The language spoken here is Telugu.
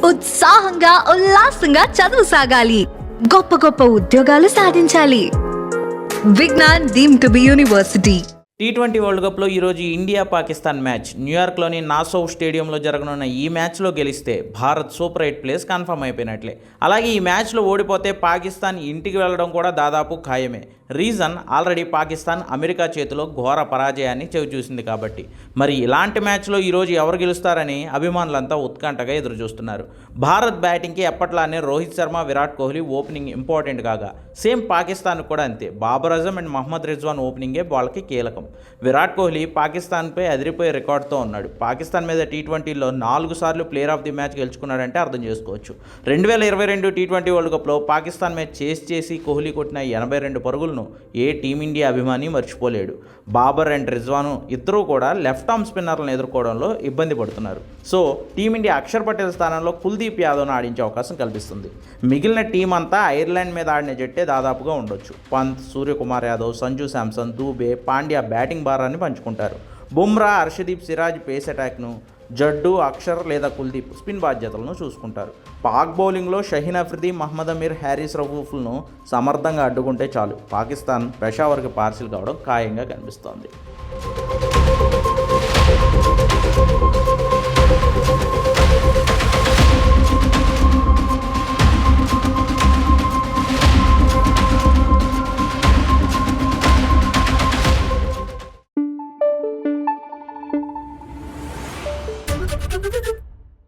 ఉత్సాహంగా ఉల్లాసంగా చదువు సాగాలి, గొప్ప గొప్ప ఉద్యోగాలు సాధించాలి. Vignan deemed to be university. T20 world కప్లో ఈరోజు ఇండియా పాకిస్తాన్ మ్యాచ్. న్యూయార్క్లోని నాసౌ స్టేడియంలో జరగనున్న ఈ మ్యాచ్లో గెలిస్తే భారత్ సూపర్ 8 ప్లేస్ కన్ఫర్మ్ అయిపోయినట్లే. అలాగే ఈ మ్యాచ్లో ఓడిపోతే పాకిస్తాన్ ఇంటికి వెళ్ళడం కూడా దాదాపు ఖాయమే. రీజన్, ఆల్రెడీ పాకిస్తాన్ అమెరికా చేతిలో ఘోర పరాజయాన్ని చవిచూసింది కాబట్టి. మరి ఇలాంటి మ్యాచ్లో ఈరోజు ఎవరు గెలుస్తారని అభిమానులంతా ఉత్కంఠగా ఎదురుచూస్తున్నారు. భారత్ బ్యాటింగ్కి ఎప్పట్లానే రోహిత్ శర్మ, విరాట్ కోహ్లీ ఓపెనింగ్ ఇంపార్టెంట్ కాగా, సేమ్ పాకిస్తాన్ కూడా అంతే. బాబర్ అజమ్ అండ్ మహమ్మద్ రిజ్వాన్ ఓపెనింగే వాళ్ళకి కీలకం. విరాట్ కోహ్లీ పాకిస్తాన్పై అదిరిపోయే రికార్డుతో ఉన్నాడు. పాకిస్తాన్ మీద T20లో 4 సార్లు ప్లేయర్ ఆఫ్ ది మ్యాచ్ గెలుచుకున్నాడంటే అర్థం చేసుకోవచ్చు. 2022 T20 వరల్డ్ కప్లో పాకిస్తాన్ మ్యాచ్ చేసి కోహ్లీ కొట్టిన 82 పరుగులను ఏ టీమిండియా అభిమాని మర్చిపోలేడు. బాబర్ అండ్ రిజ్వాన్ ఇద్దరూ కూడా లెఫ్ట్ ఆర్మ్ స్పిన్నర్లను ఎదుర్కోవడంలో ఇబ్బంది పడుతున్నారు. సో టీమిండియా అక్షర్ పటేల్ స్థానంలో కుల్దీప్ యాదవ్ను ఆడించే అవకాశం కల్పిస్తుంది. మిగిలిన టీం అంతా ఐర్లాండ్ మీద ఆడిన జట్టే దాదాపుగా ఉండొచ్చు. పంత్, సూర్యకుమార్ యాదవ్, సంజు శాంసన్, దూబే, పాండ్యా బ్యాటింగ్ భారాన్ని పంచుకుంటారు. బుమ్రా, హర్షదీప్ సిరాజ్ పేస్ అటాక్ను, జడ్డు, అక్షర్ లేదా కుల్దీప్ స్పిన్ బాధ్యతలను చూసుకుంటారు. పాక్ బౌలింగ్లో షహీన్ అఫ్రిది, మహమ్మద్ అమీర్, హ్యారిస్ రఫూఫ్లను సమర్థంగా అడ్డుకుంటే చాలు, పాకిస్తాన్ పెషావర్కి పార్సిల్ కావడం ఖాయంగా కనిపిస్తోంది.